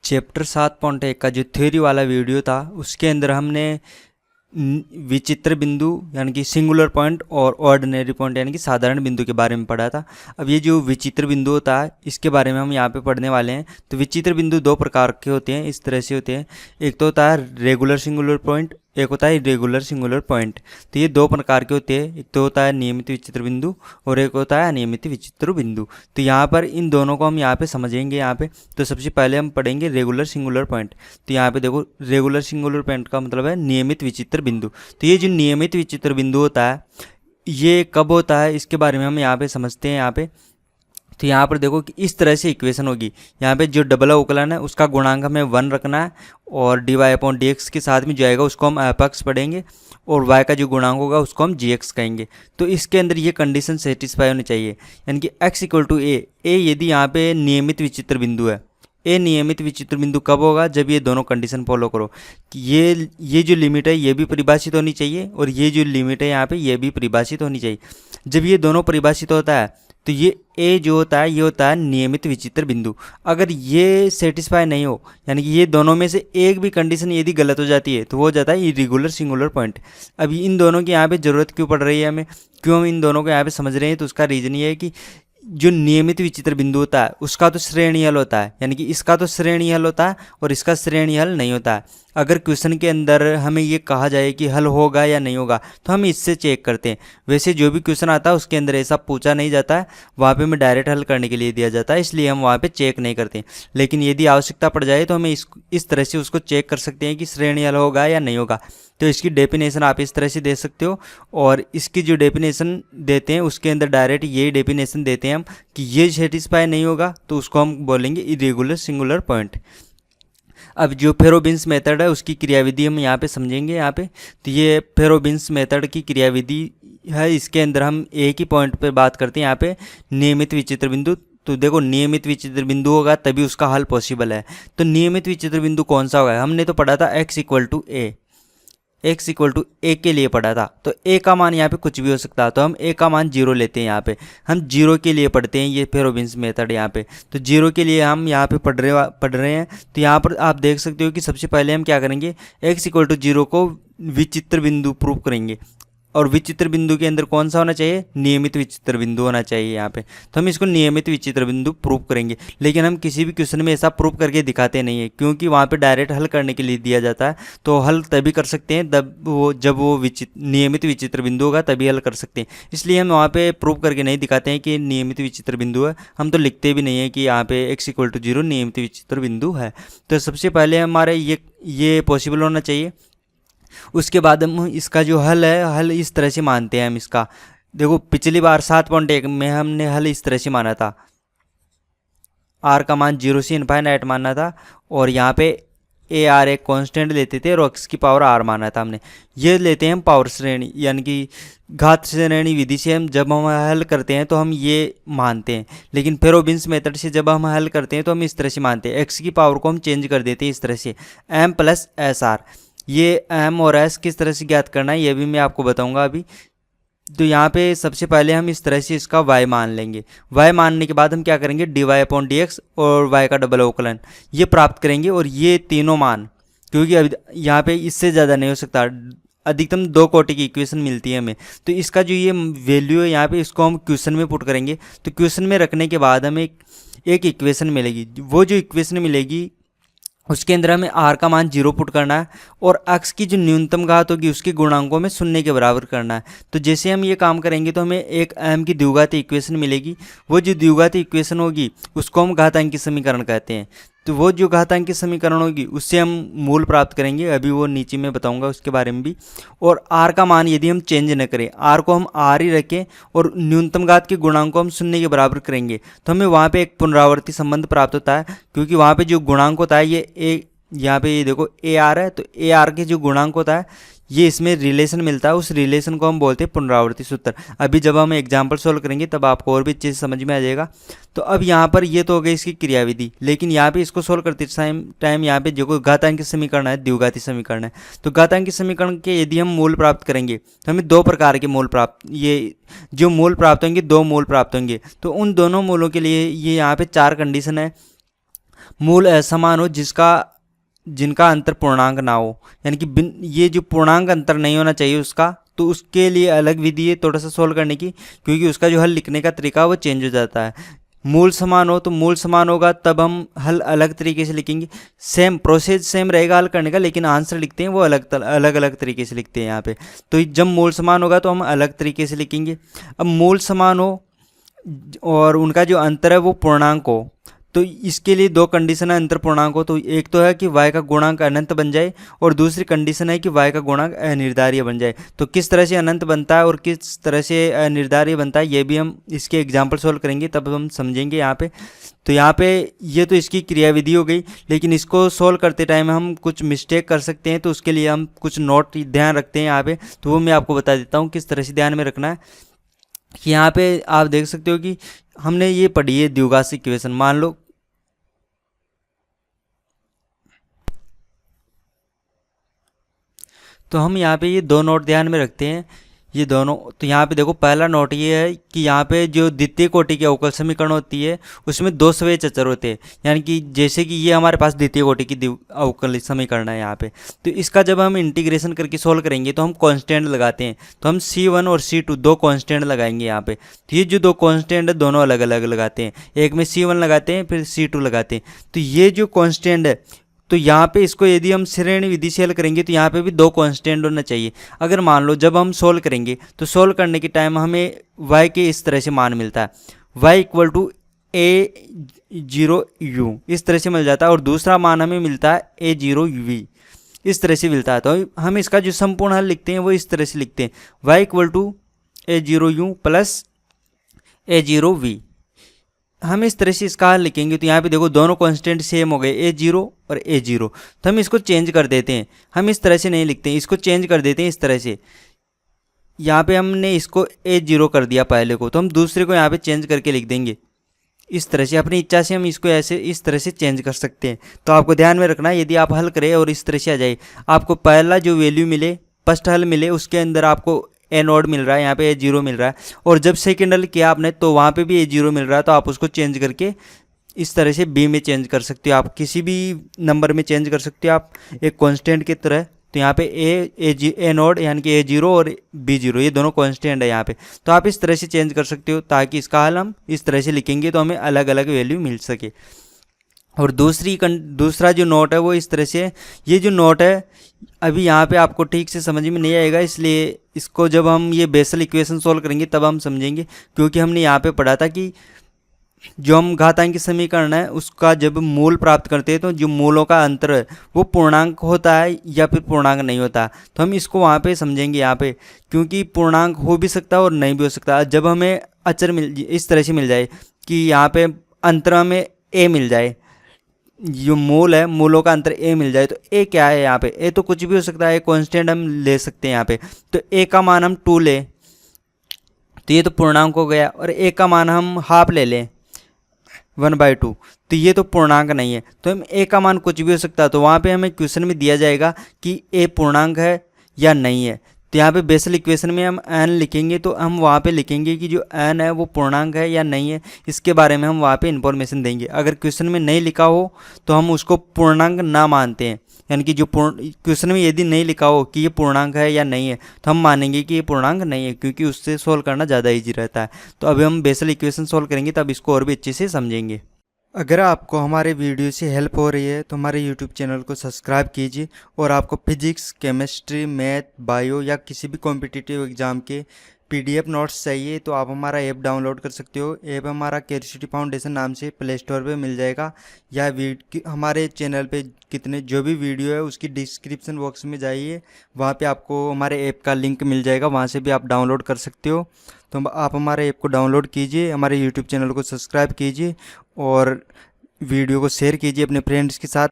Chapter 7.1 का जो theory वाला वीडियो था उसके अंदर हमने विचित्र बिंदु यानी कि सिंगुलर पॉइंट और ऑर्डिनरी पॉइंट यानी कि साधारण बिंदु के बारे में पढ़ा था। अब ये जो विचित्र बिंदु होता है इसके बारे में हम यहाँ पे पढ़ने वाले हैं। तो विचित्र बिंदु दो प्रकार के होते हैं, इस तरह से होते हैं। एक तो होता है रेगुलर सिंगुलर पॉइंट, एक होता है इरेगुलर सिंगुलर पॉइंट। तो ये दो प्रकार के होते हैं, एक तो होता है नियमित विचित्र बिंदु और एक होता है अनियमित विचित्र बिंदु। तो यहाँ पर इन दोनों को हम यहाँ पे समझेंगे। यहाँ पे तो सबसे पहले हम पढ़ेंगे रेगुलर सिंगुलर पॉइंट। तो यहाँ पे देखो रेगुलर सिंगुलर पॉइंट का मतलब है नियमित विचित्र बिंदु। तो ये जो नियमित विचित्र बिंदु होता है ये कब होता है इसके बारे में हम यहाँ पे समझते हैं। यहाँ पे तो यहाँ पर देखो कि इस तरह से इक्वेशन होगी। यहाँ पे जो डबल अवकलन है उसका गुणांक हमें 1 रखना है और dy/dx के साथ में जो आएगा उसको हम f(x) पढ़ेंगे और y का जो गुणांक होगा उसको हम gx कहेंगे। तो इसके अंदर ये कंडीशन सेटिस्फाई होनी चाहिए, यानी कि x = a यदि यहाँ पे नियमित विचित्र बिंदु है। ए नियमित विचित्र बिंदु कब होगा? जब ये दोनों कंडीशन फॉलो करो कि ये जो लिमिट है ये भी परिभाषित होनी चाहिए और ये जो लिमिट है यहाँ पे ये भी परिभाषित होनी चाहिए। जब ये दोनों परिभाषित होता है तो ये ए जो होता है ये होता है नियमित विचित्र बिंदु। अगर ये सेटिस्फाई नहीं हो यानी कि ये दोनों में से एक भी कंडीशन यदि गलत हो जाती है तो वो हो जाता है इरेगुलर सिंगुलर पॉइंट। अब इन दोनों की यहाँ पे ज़रूरत क्यों पड़ रही है हमें, क्यों हम इन दोनों को यहाँ पे समझ रहे हैं? तो उसका रीज़न ये है कि जो नियमित विचित्र बिंदु होता है उसका तो श्रेणी हल होता है, यानी कि इसका तो श्रेणी हल होता है और इसका श्रेणी हल नहीं होता है। अगर क्वेश्चन के अंदर हमें ये कहा जाए कि हल होगा या नहीं होगा तो हम इससे चेक करते हैं। वैसे जो भी क्वेश्चन आता है उसके अंदर ऐसा पूछा नहीं जाता है, वहाँ पे हमें डायरेक्ट हल करने के लिए दिया जाता है, इसलिए हम वहाँ पे चेक नहीं करते। लेकिन यदि आवश्यकता पड़ जाए तो हमें इस तरह से उसको चेक कर सकते हैं कि श्रेणी हल होगा या नहीं होगा। तो इसकी डेफिनेशन आप इस तरह से दे सकते हो और इसकी जो डेफिनेशन देते हैं उसके अंदर डायरेक्ट यही डेफिनेशन देते हैं हम कि ये सेटिस्फाई नहीं होगा तो उसको हम बोलेंगे इरेगुलर सिंगुलर पॉइंट। अब जो फेरोबिन्स मेथड है उसकी क्रियाविधि हम यहाँ पे समझेंगे। यहाँ पे तो ये फेरोबिन्स मेथड की क्रियाविधि है, इसके अंदर हम एक ही पॉइंट पे बात करते हैं। यहाँ पे नियमित विचित्र बिंदु। तो देखो नियमित विचित्र बिंदु होगा तभी उसका हल पॉसिबल है। तो नियमित विचित्र बिंदु कौन सा होगा? हमने तो पढ़ा था x = a, x = a के लिए पढ़ा था। तो a का मान यहाँ पे कुछ भी हो सकता है, तो हम a का मान 0 लेते हैं। यहाँ पे हम 0 के लिए पढ़ते हैं, ये फेरोबिन्स मेथड यहाँ पे। तो 0 के लिए हम यहाँ पे पढ़ रहे हैं। तो यहाँ पर आप देख सकते हो कि सबसे पहले हम क्या करेंगे, x = 0 को विचित्र बिंदु प्रूव करेंगे और विचित्र बिंदु के अंदर कौन सा होना चाहिए? नियमित विचित्र बिंदु होना चाहिए यहाँ पे। तो हम इसको नियमित विचित्र बिंदु प्रूव करेंगे। लेकिन हम किसी भी क्वेश्चन में ऐसा प्रूव करके दिखाते नहीं है क्योंकि वहाँ पे डायरेक्ट हल करने के लिए दिया जाता है। तो हल तभी कर सकते हैं जब वो नियमित विचित्र बिंदु होगा तभी हल कर सकते हैं। इसलिए हम वहाँ पे प्रूव करके नहीं दिखाते हैं कि नियमित विचित्र बिंदु है। हम तो लिखते भी नहीं है कि यहाँ पे x = 0 नियमित विचित्र बिंदु है। तो सबसे पहले हमारे ये पॉसिबल होना चाहिए। उसके बाद हम इसका जो हल है, हल इस तरह से मानते हैं हम इसका। देखो पिछली बार 7.1 में हमने हल इस तरह से माना था, r का मान 0 से इनफाइनाइट माना था और यहाँ पे AR एक कांस्टेंट लेते थे और x की पावर r माना था हमने। ये लेते हैं हम पावर श्रेणी यानी कि घात श्रेणी विधि से। हम जब हम हल करते हैं तो हम ये मानते हैं, लेकिन फेरोबिन्स मेथड से जब हम हल करते हैं तो हम इस तरह से मानते हैं। x की पावर को हम चेंज कर देते हैं इस तरह से m + SR। ये m और s किस तरह से ज्ञात करना है ये भी मैं आपको बताऊंगा अभी। तो यहाँ पे सबसे पहले हम इस तरह से इसका y मान लेंगे। y मानने के बाद हम क्या करेंगे, dy/dx और y का डबल अवकलन ये प्राप्त करेंगे। और ये तीनों मान, क्योंकि अभी यहाँ पे इससे ज़्यादा नहीं हो सकता, अधिकतम 2 कोटि की इक्वेशन मिलती है हमें। तो इसका जो ये वैल्यू है यहाँ पे इसको हम क्वेश्चन में पुट करेंगे। तो क्वेश्चन में रखने के बाद हमें एक इक्वेशन मिलेगी। वो जो इक्वेशन मिलेगी उसके अंदर हमें r का मान 0 पुट करना है और x की जो न्यूनतम घात होगी उसके गुणांकों में 0 के बराबर करना है। तो जैसे हम ये काम करेंगे तो हमें एक m की द्विघाती इक्वेशन मिलेगी। वो जो द्विघाती इक्वेशन होगी उसको हम घातांकी समीकरण कहते हैं। तो वो जो घातांकी समीकरण होगी उससे हम मूल प्राप्त करेंगे, अभी वो नीचे मैं बताऊंगा उसके बारे में भी। और r का मान यदि हम चेंज न करें, r को हम r ही रखें और न्यूनतम घात के गुणांक को हम 0 के बराबर करेंगे तो हमें वहाँ पे एक पुनरावर्ती संबंध प्राप्त होता है। क्योंकि वहाँ पे जो गुणांक होता है ये यहाँ पे ये देखो AR है, तो AR के जो गुणांक होता है ये इसमें रिलेशन मिलता है, उस रिलेशन को हम बोलते हैं पुनरावर्ती सूत्र। अभी जब हम एग्जाम्पल सोल्व करेंगे तब आपको और भी चीज़ समझ में आ जाएगा। तो अब यहाँ पर ये तो हो गई इसकी क्रियाविधि, लेकिन यहाँ पे इसको सोल्व करते टाइम यहाँ पे जो घातांकी समीकरण है द्विघाती समीकरण है। तो घातांकी समीकरण के यदि हम मूल प्राप्त करेंगे तो हमें 2 प्रकार के मूल प्राप्त, ये जो मूल प्राप्त होंगे 2 मूल प्राप्त होंगे। तो उन दोनों मूलों के लिए ये यहाँ पे 4 कंडीशन है। मूल असमान हो जिनका अंतर पूर्णांक ना हो, यानी कि ये जो पूर्णांक अंतर नहीं होना चाहिए उसका, तो उसके लिए अलग विधि है थोड़ा सा सोल्व करने की, क्योंकि उसका जो हल लिखने का तरीका वो चेंज हो जाता है। मूल समान हो तो मूल समान होगा तब हम हल अलग तरीके से लिखेंगे, सेम प्रोसेस सेम रहेगा हल करने का, लेकिन आंसर लिखते हैं वो अलग अलग तरीके से लिखते हैं यहाँ पे। तो जब मूल समान होगा तो हम अलग तरीके से लिखेंगे। अब मूल समान हो और उनका जो अंतर है वो पूर्णांक हो, तो इसके लिए दो कंडीशन है अंतर पूर्णांक हो। तो एक तो है कि y का गुणांक अनंत बन जाए, और दूसरी कंडीशन है कि y का गुणांक अनिर्धारीय बन जाए। तो किस तरह से अनंत बनता है और किस तरह से अनिर्धारीय बनता है ये भी हम इसके एग्जाम्पल सोल्व करेंगे तब हम समझेंगे यहाँ पे। तो यहाँ पे ये तो इसकी क्रियाविधि हो गई, लेकिन इसको सोल्व करते टाइम हम कुछ मिस्टेक कर सकते हैं, तो उसके लिए हम कुछ नोट ध्यान रखते हैं यहाँ पे। तो वो मैं आपको बता देता हूँ किस तरह से ध्यान में रखना है। कि यहाँ पे आप देख सकते हो कि हमने ये पढ़ी है द्विघात इक्वेशन, मान लो तो हम यहाँ पे ये दो नोट ध्यान में रखते हैं, ये दोनों। तो यहाँ पे देखो पहला नोट ये है कि यहाँ पे जो द्वितीय कोटि की अवकल समीकरण होती है उसमें दो स्वेच्छ अचर होते हैं, यानी कि जैसे कि ये हमारे पास द्वितीय कोटि की अवकल समीकरण है यहाँ पे। तो इसका जब हम इंटीग्रेशन करके सोल्व करेंगे तो हम कांस्टेंट लगाते हैं, तो हम C1 और C2 दो कांस्टेंट लगाएंगे यहाँ पे। तो ये जो दो कांस्टेंट है दोनों अलग अलग लगाते हैं, एक में C1 लगाते हैं फिर C2 लगाते हैं। तो ये जो कांस्टेंट है, तो यहाँ पे इसको यदि हम श्रेणी विधि से हल करेंगे तो यहाँ पे भी दो कांस्टेंट होना चाहिए। अगर मान लो जब हम सोल्व करेंगे तो सोल्व करने के टाइम हमें y के इस तरह से मान मिलता है, y इक्वल टू a0u इस तरह से मिल जाता है, और दूसरा मान हमें मिलता है a0v इस तरह से मिलता है। तो हम इसका जो संपूर्ण हल लिखते हैं वो इस तरह से लिखते हैं, y equal to a0u plus a0v। हम इस तरह से इसका हल लिखेंगे। तो यहाँ पे देखो दोनों कांस्टेंट सेम हो गए, a0 और a0। तो हम इसको चेंज कर देते हैं, हम इस तरह से नहीं लिखते हैं, इसको चेंज कर देते हैं इस तरह से। यहाँ पे हमने इसको a0 कर दिया पहले को, तो हम दूसरे को यहाँ पे चेंज करके लिख देंगे इस तरह से। अपनी इच्छा से हम इसको ऐसे इस तरह से चेंज कर सकते हैं। तो आपको ध्यान में रखना, यदि आप हल करें और इस तरह से आ जाए, आपको पहला जो वैल्यू मिले फर्स्ट हल मिले उसके अंदर आपको a0 मिल रहा है, यहाँ पे a0 मिल रहा है, और जब सेकेंड हल किया आपने तो वहाँ पे भी a0 मिल रहा है, तो आप उसको चेंज करके इस तरह से b में चेंज कर सकते हो, आप किसी भी नंबर में चेंज कर सकते हो आप एक कांस्टेंट की तरह। तो यहाँ पे a0 यानी कि a0 और b0 ये दोनों कांस्टेंट है यहाँ पे, तो आप इस तरह से चेंज कर सकते हो ताकि इसका हल हम इस तरह से लिखेंगे तो हमें अलग अलग वैल्यू मिल सके। और दूसरा जो नोट है वो इस तरह से, ये जो नोट है अभी यहाँ पे आपको ठीक से समझ में नहीं आएगा, इसलिए इसको जब हम ये बेसल इक्वेशन सोल्व करेंगे तब हम समझेंगे। क्योंकि हमने यहाँ पे पढ़ा था कि जो हम घातांकी समीकरण है उसका जब मूल प्राप्त करते हैं तो जो मूलों का अंतर है वो पूर्णांक होता है या फिर पूर्णांक नहीं होता। तो हम इसको वहाँ पे समझेंगे यहाँ पे, क्योंकि पूर्णांक हो भी सकता है और नहीं भी हो सकता। जब हमें अचर इस तरह से मिल जाए कि यहाँ पे अंतर हमें a मिल जाए, जो मूल है मूलों का अंतर a मिल जाए, तो a क्या है यहाँ पे, a तो कुछ भी हो सकता है, कांस्टेंट हम ले सकते हैं यहाँ पे। तो a का मान हम 2 लें तो ये तो पूर्णांक हो गया, और a का मान हम हाफ ले लें 1/2 तो ये तो पूर्णांक नहीं है। तो हम a का मान कुछ भी हो सकता है, तो वहाँ पे हमें क्वेश्चन में दिया जाएगा कि a पूर्णांक है या नहीं है। तो यहाँ पे बेसल इक्वेशन में हम n लिखेंगे तो हम वहाँ पे लिखेंगे कि जो n है वो पूर्णांक है या नहीं है, इसके बारे में हम वहाँ पे इन्फॉर्मेशन देंगे। अगर क्वेश्चन में नहीं लिखा हो तो हम उसको पूर्णांक ना मानते हैं, यानी कि जो क्वेश्चन में यदि नहीं लिखा हो कि ये पूर्णांक है या नहीं है तो हम मानेंगे कि ये पूर्णांक नहीं है, क्योंकि उससे सोल्व करना ज़्यादा ईजी रहता है। तो अभी हम बेसल इक्वेशन सोल्व करेंगे तब इसको और भी अच्छे से समझेंगे। अगर आपको हमारे वीडियो से हेल्प हो रही है तो हमारे यूट्यूब चैनल को सब्सक्राइब कीजिए, और आपको फिजिक्स, केमिस्ट्री, मैथ, बायो या किसी भी कॉम्पिटिटिव एग्ज़ाम के PDF नोट्स चाहिए तो आप हमारा ऐप डाउनलोड कर सकते हो। ऐप हमारा क्यूरियोसिटी फाउंडेशन नाम से प्ले स्टोर पर मिल जाएगा, या हमारे चैनल पे कितने जो भी वीडियो है उसकी डिस्क्रिप्शन बॉक्स में जाइए, वहाँ पे आपको हमारे ऐप का लिंक मिल जाएगा, वहाँ से भी आप डाउनलोड कर सकते हो। तो आप हमारे ऐप को डाउनलोड कीजिए, हमारे यूट्यूब चैनल को सब्सक्राइब कीजिए और वीडियो को शेयर कीजिए अपने फ्रेंड्स के साथ।